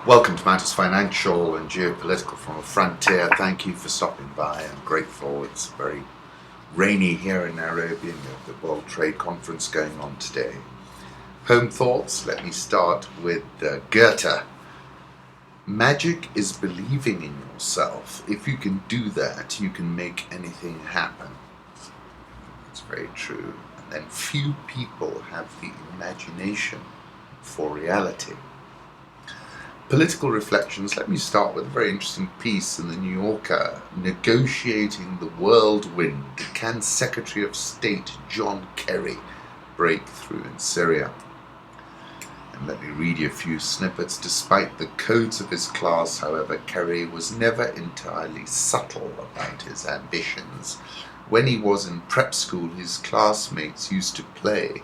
Welcome to Matters Financial and Geopolitical from a Frontier. Thank you for stopping by. I'm grateful. It's very rainy here in Nairobi and we have the World Trade Conference going on today. Home thoughts. Let me start with Goethe. Magic is believing in yourself. If you can do that, you can make anything happen. It's very true. And then few people have the imagination for reality. Political reflections. Let me start with a very interesting piece in the New Yorker. Negotiating the whirlwind. Can Secretary of State John Kerry break through in Syria? And let me read you a few snippets. Despite the codes of his class, however, Kerry was never entirely subtle about his ambitions. When he was in prep school, his classmates used to play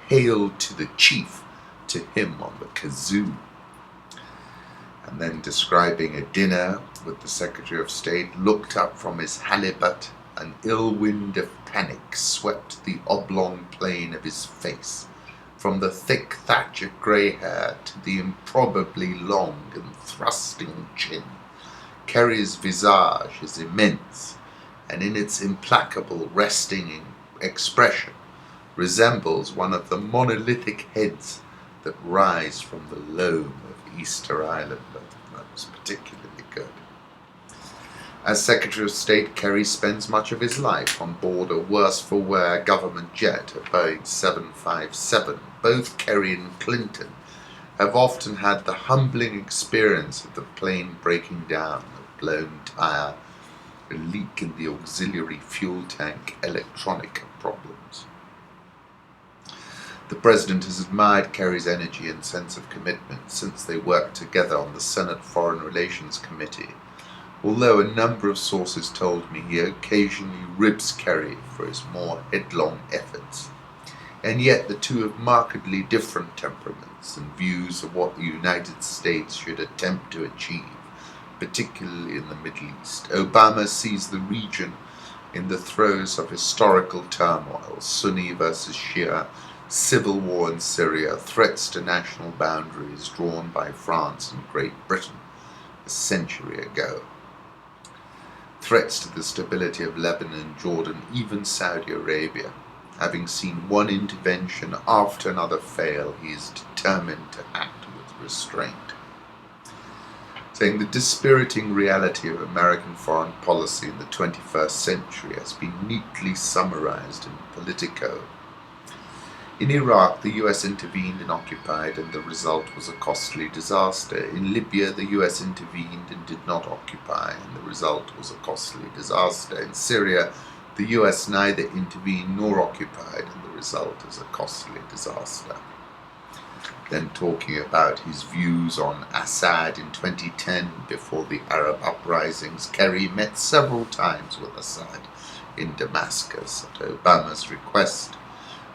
Hail to the Chief to him on the kazoo. And then describing a dinner with the Secretary of State, looked up from his halibut, an ill wind of panic swept the oblong plane of his face, from the thick thatch of grey hair to the improbably long and thrusting chin. Kerry's visage is immense, and in its implacable resting expression resembles one of the monolithic heads that rise from the loam of Easter Island. That was particularly good. As Secretary of State, Kerry spends much of his life on board a worse-for-wear government jet, a Boeing 757. Both Kerry and Clinton have often had the humbling experience of the plane breaking down, a blown tire, a leak in the auxiliary fuel tank, electronica problems. The President has admired Kerry's energy and sense of commitment since they worked together on the Senate Foreign Relations Committee, although a number of sources told me he occasionally ribs Kerry for his more headlong efforts. And yet the two have markedly different temperaments and views of what the United States should attempt to achieve, particularly in the Middle East. Obama sees the region in the throes of historical turmoil, Sunni versus Shia, civil war in Syria, threats to national boundaries drawn by France and Great Britain a century ago, threats to the stability of Lebanon, Jordan, even Saudi Arabia. Having seen one intervention after another fail, he is determined to act with restraint. Saying the dispiriting reality of American foreign policy in the 21st century has been neatly summarized in Politico. In Iraq, the US intervened and occupied, and the result was a costly disaster. In Libya, the US intervened and did not occupy, and the result was a costly disaster. In Syria, the US neither intervened nor occupied, and the result is a costly disaster. Then talking about his views on Assad in 2010, before the Arab uprisings, Kerry met several times with Assad in Damascus at Obama's request.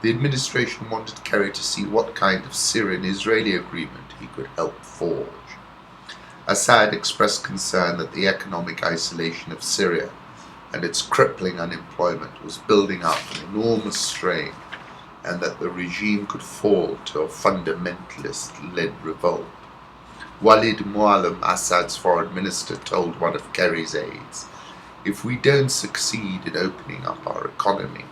The administration wanted Kerry to see what kind of Syrian-Israeli agreement he could help forge. Assad expressed concern that the economic isolation of Syria and its crippling unemployment was building up an enormous strain, and that the regime could fall to a fundamentalist-led revolt. Walid Muallim, Assad's foreign minister, told one of Kerry's aides, "If we don't succeed in opening up our economy,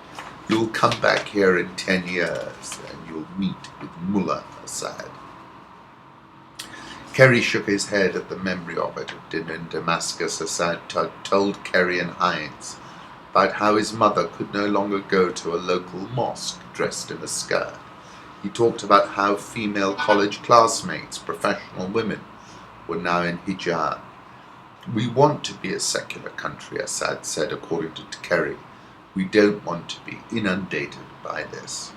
you'll come back here in 10 years and you'll meet with Mullah Assad." Kerry shook his head at the memory of it. At dinner in Damascus, Assad told Kerry and Heinz about how his mother could no longer go to a local mosque dressed in a skirt. He talked about how female college classmates, professional women, were now in hijab. "We want to be a secular country," Assad said, according to Kerry. "We don't want to be inundated by this."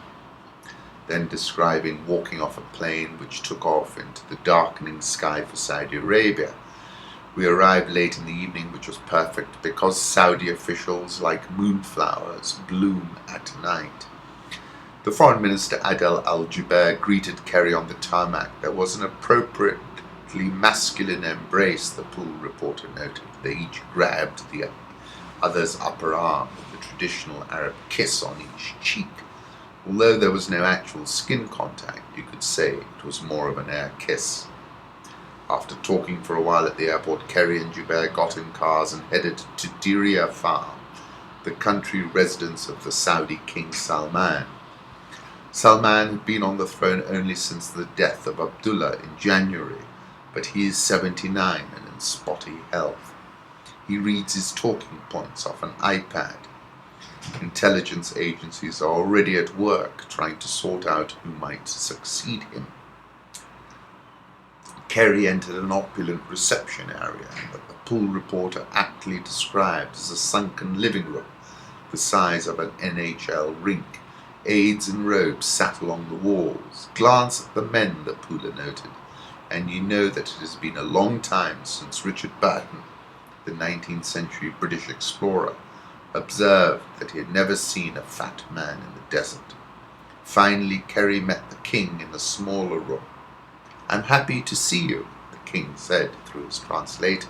Then describing walking off a plane which took off into the darkening sky for Saudi Arabia. "We arrived late in the evening, which was perfect because Saudi officials, like moonflowers, bloom at night." The Foreign Minister Adel Al-Jubeir greeted Kerry on the tarmac. There was an appropriately masculine embrace, the pool reporter noted. They each grabbed the other's upper arm with the traditional Arab kiss on each cheek. Although there was no actual skin contact, you could say it was more of an air kiss. After talking for a while at the airport, Kerry and Joubert got in cars and headed to Diriyah Farm, the country residence of the Saudi King Salman. Salman had been on the throne only since the death of Abdullah in January, but he is 79 and in spotty health. He reads his talking points off an iPad. Intelligence agencies are already at work trying to sort out who might succeed him. Kerry entered an opulent reception area that the pool reporter aptly described as a sunken living room the size of an NHL rink. Aides in robes sat along the walls. Glance at the men, the Pooler noted, and you know that it has been a long time since Richard Burton, the 19th century British explorer, observed that he had never seen a fat man in the desert. Finally, Kerry met the king in a smaller room. "I'm happy to see you," the king said through his translator.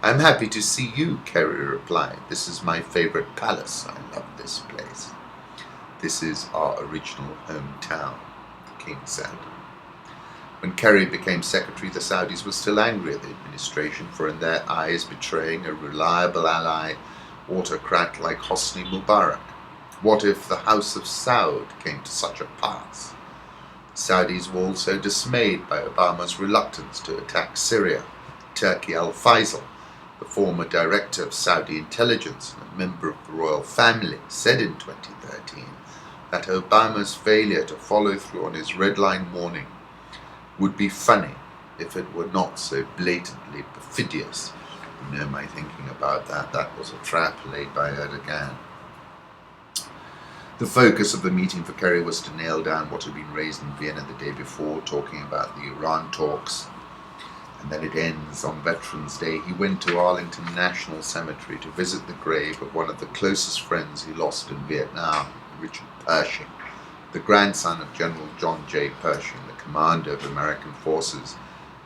"I'm happy to see you," Kerry replied. "This is my favorite palace. I love this place." "This is our original hometown," the king said. When Kerry became secretary, the Saudis were still angry at the administration for, in their eyes, betraying a reliable ally, autocrat like Hosni Mubarak. What if the House of Saud came to such a pass? The Saudis were also dismayed by Obama's reluctance to attack Syria. Turki al-Faisal, the former director of Saudi intelligence and a member of the royal family, said in 2013 that Obama's failure to follow through on his red line warning would be funny if it were not so blatantly perfidious. You know my thinking about that. That was a trap laid by Erdogan. The focus of the meeting for Kerry was to nail down what had been raised in Vienna the day before, talking about the Iran talks. And then it ends on Veterans Day. He went to Arlington National Cemetery to visit the grave of one of the closest friends he lost in Vietnam, Richard Pershing, the grandson of General John J. Pershing, the commander of American forces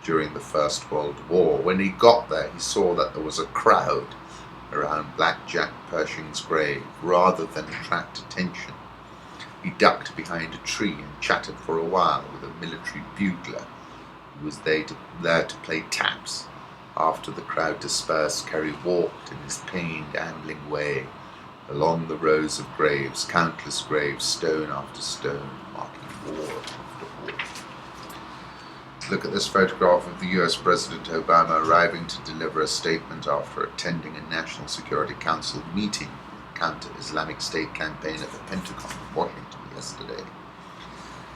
during the First World War. When he got there, he saw that there was a crowd around Black Jack Pershing's grave. Rather than attract attention, he ducked behind a tree and chatted for a while with a military bugler who was there to play taps. After the crowd dispersed, Kerry walked in his pained, ambling way along the rows of graves, countless graves, stone after stone, marking war after war. Look at this photograph of the US President Obama arriving to deliver a statement after attending a National Security Council meeting on the counter-Islamic State campaign at the Pentagon in Washington yesterday.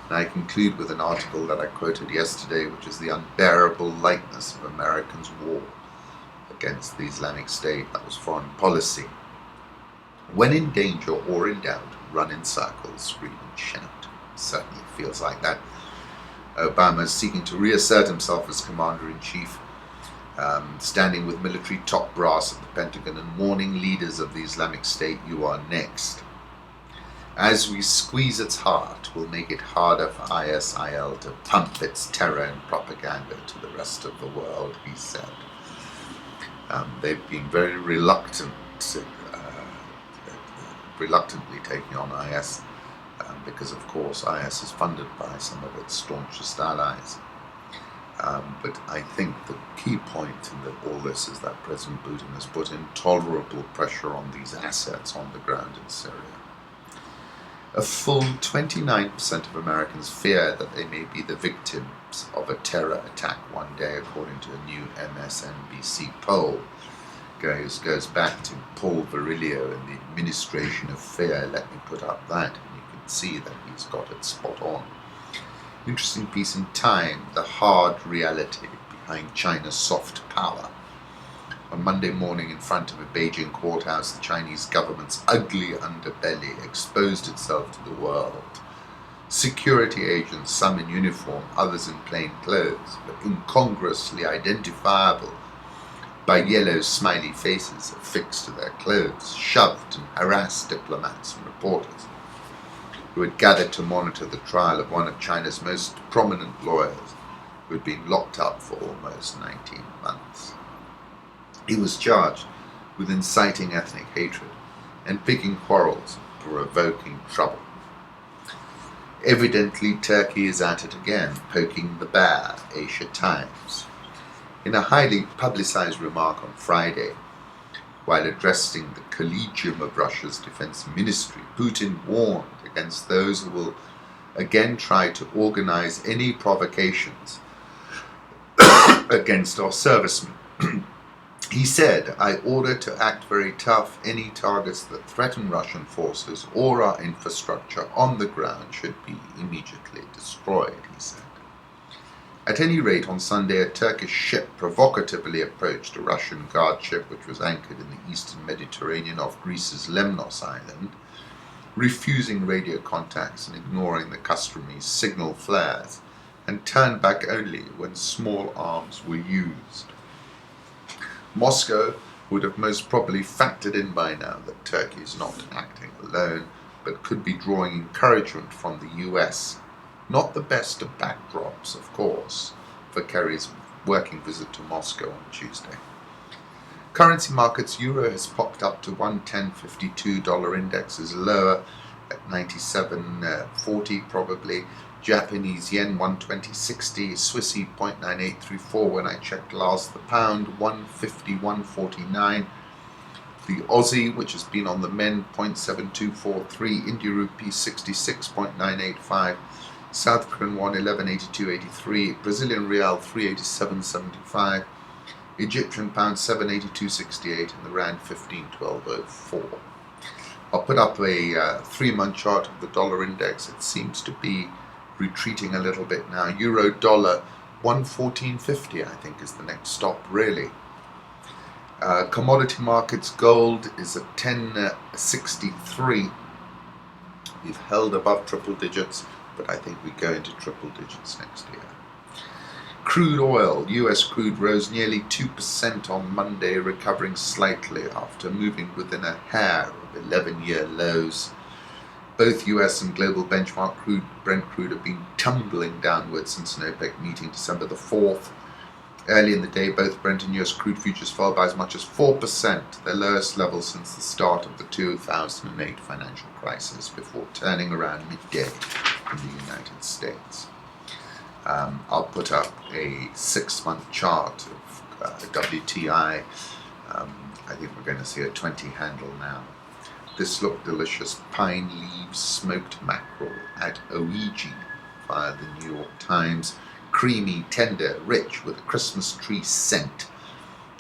And I conclude with an article that I quoted yesterday, which is the unbearable lightness of Americans' war against the Islamic State. That was foreign policy. When in danger or in doubt, run in circles, scream and shout. It certainly feels like that. Obama is seeking to reassert himself as Commander-in-Chief, standing with military top brass at the Pentagon and warning leaders of the Islamic State, "You are next. As we squeeze its heart, we'll make it harder for ISIL to pump its terror and propaganda to the rest of the world," he said. They've been very reluctantly taking on IS, because of course IS is funded by some of its staunchest allies. But I think the key point in all this is that President Putin has put intolerable pressure on these assets on the ground in Syria. A full 29% of Americans fear that they may be the victims of a terror attack one day, according to a new MSNBC poll. Goes back to Paul Virilio and the administration of fear. Let me put up that, and you can see that he's got it spot on. Interesting piece in Time, the hard reality behind China's soft power. On Monday morning, in front of a Beijing courthouse, the Chinese government's ugly underbelly exposed itself to the world. Security agents, some in uniform, others in plain clothes, but incongruously identifiable by yellow smiley faces affixed to their clothes, shoved and harassed diplomats and reporters who had gathered to monitor the trial of one of China's most prominent lawyers, who had been locked up for almost 19 months. He was charged with inciting ethnic hatred and picking quarrels and provoking trouble. Evidently, Turkey is at it again, poking the bear, Asia Times. In a highly publicized remark on Friday, while addressing the Collegium of Russia's Defense Ministry, Putin warned against those who will again try to organize any provocations against our servicemen. He said, "I order to act very tough. Any targets that threaten Russian forces or our infrastructure on the ground should be immediately destroyed," he said. At any rate, on Sunday, a Turkish ship provocatively approached a Russian guard ship which was anchored in the eastern Mediterranean off Greece's Lemnos island, refusing radio contacts and ignoring the customary signal flares, and turned back only when small arms were used. Moscow would have most probably factored in by now that Turkey is not acting alone, but could be drawing encouragement from the US. Not the best of backdrops, of course, for Kerry's working visit to Moscow on Tuesday. Currency markets, euro has popped up to 110.52, dollar index is lower at 97.40 probably, Japanese yen 120.60, Swissy 0.9834 when I checked last, the pound 151.49, the Aussie, which has been on the mend, 0.7243, India rupee 66.985, South Korean won 1182.83, Brazilian real 387.75, Egyptian pound 782.68, and the rand 1512.04. I'll put up a 3-month chart of the dollar index. It seems to be retreating a little bit now. Euro dollar 114.50 I think is the next stop really. Commodity markets, gold is at 1063. We've held above triple digits, but I think we go into triple digits next year. Crude oil, US crude rose nearly 2% on Monday, recovering slightly after moving within a hair of 11-year lows. Both US and global benchmark crude, Brent crude, have been tumbling downwards since an OPEC meeting December the 4th. Early in the day, both Brent and US crude futures fell by as much as 4%, their lowest level since the start of the 2008 financial crisis, before turning around midday in the United States. I'll put up a 6-month chart of WTI. I think we're going to see a 20 handle now. This looked delicious. Pine leaves smoked mackerel at Oiji via the New York Times. Creamy, tender, rich with a Christmas tree scent.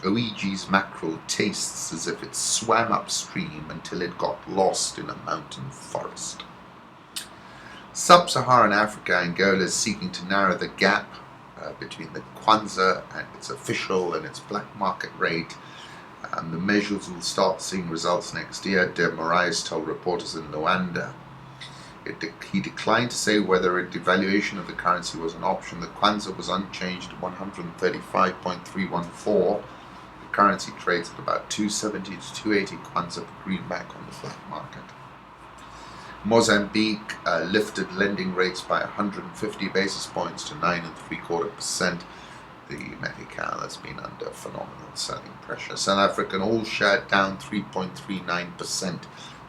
Oiji's mackerel tastes as if it swam upstream until it got lost in a mountain forest. Sub-Saharan Africa, Angola is seeking to narrow the gap between the Kwanza and its official and its black market rate. The measures will start seeing results next year, De Moraes told reporters in Luanda. He declined to say whether a devaluation of the currency was an option. The Kwanza was unchanged at 135.314. The currency trades at about 270 to 280 Kwanza per greenback on the black market. Mozambique lifted lending rates by 150 basis points to 9.75%. The Metical has been under phenomenal selling pressure. South African all share down 3.39%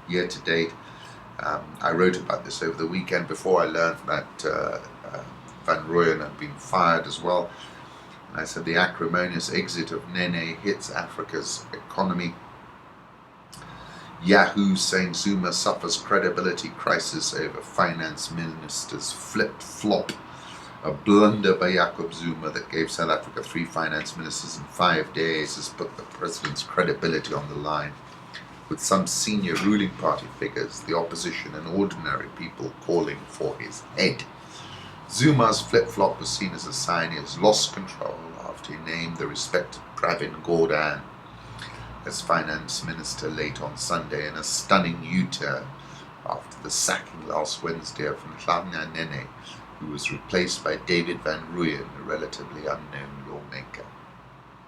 year to date. I wrote about this over the weekend before I learned that Van Rooyen had been fired as well. And I said the acrimonious exit of Nene hits Africa's economy. Yahoo saying Zuma suffers credibility crisis over finance minister's flip-flop. A blunder by Jacob Zuma that gave South Africa 3 finance ministers in 5 days has put the president's credibility on the line, with some senior ruling party figures, the opposition and ordinary people calling for his head. Zuma's flip-flop was seen as a sign he has lost control after he named the respected Pravin Gordhan as finance minister late on Sunday, in a stunning U-turn after the sacking last Wednesday of Nkrumah Nene, who was replaced by David Van Rooyen, a relatively unknown lawmaker.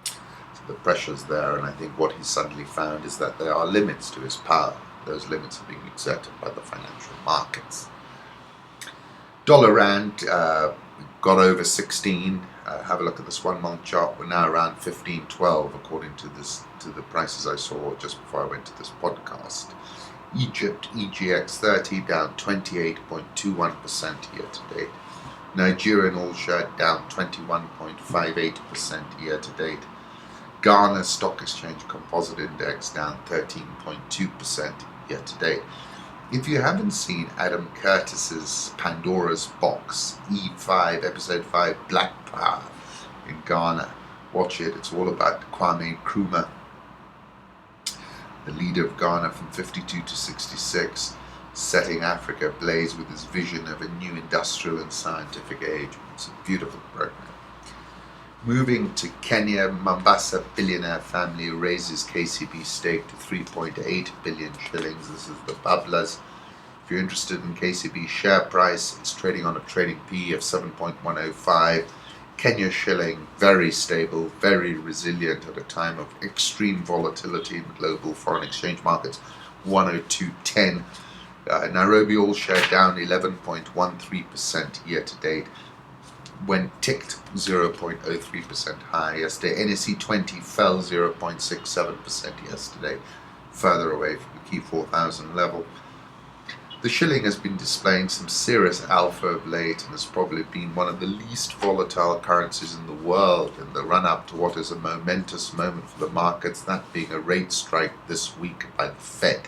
So the pressure's there, and I think what he suddenly found is that there are limits to his power. Those limits are being exerted by the financial markets. Dollar rand got over 16. Have a look at this 1-month chart. We're now around 15.12 according to the prices I saw just before I went to this podcast. Egypt, EGX 30 down 28.21% year to date. Nigerian all-share down 21.58% year to date. Ghana Stock Exchange Composite Index down 13.2% year to date. If you haven't seen Adam Curtis's Pandora's Box, E5, Episode 5, Black Power in Ghana, watch it. It's all about Kwame Nkrumah, the leader of Ghana from 52 to 66, setting Africa ablaze with his vision of a new industrial and scientific age. It's a beautiful program. Moving to Kenya, Mombasa billionaire family raises KCB stake to 3.8 billion shillings. This is the Bablas. If you're interested in KCB share price, it's trading on a trading PE of 7.105. Kenya shilling, very stable, very resilient at a time of extreme volatility in global foreign exchange markets, 102.10. Nairobi all share down 11.13% year to date, when ticked 0.03% higher yesterday. NSE 20 fell 0.67% yesterday, further away from the key 4,000 level. The shilling has been displaying some serious alpha of late and has probably been one of the least volatile currencies in the world in the run-up to what is a momentous moment for the markets, that being a rate strike this week by the Fed.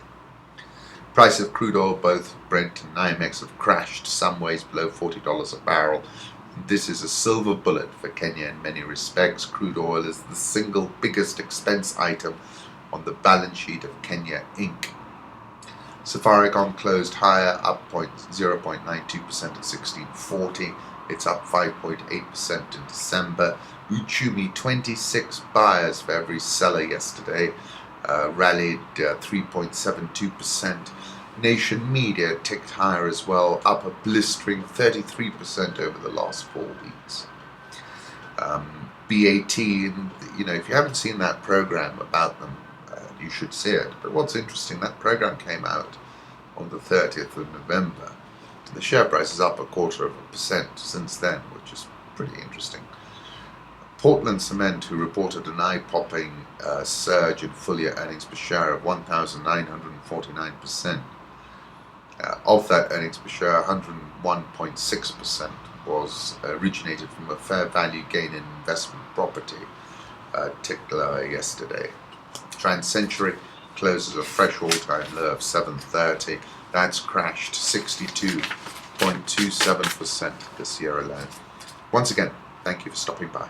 Price of crude oil, both Brent and NYMEX, have crashed some ways below $40 a barrel. This is a silver bullet for Kenya in many respects. Crude oil is the single biggest expense item on the balance sheet of Kenya Inc. Safaricom closed higher, up 0.92% at 1640. It's up 5.8% in December. Uchumi, 26 buyers for every seller yesterday, rallied 3.72%. Nation Media ticked higher as well, up a blistering 33% over the last 4 weeks. BAT, if you haven't seen that program about them, you should see it. But what's interesting, that program came out on the 30th of November. The share price is up 0.25% since then, which is pretty interesting. Portland Cement, who reported an eye-popping surge in full-year earnings per share of 1,949%. Of that earnings per share, 101.6% was originated from a fair value gain in investment property, ticked lower yesterday. TransCentury closes a fresh all-time low of 730. That's crashed 62.27% this year alone. Once again, thank you for stopping by.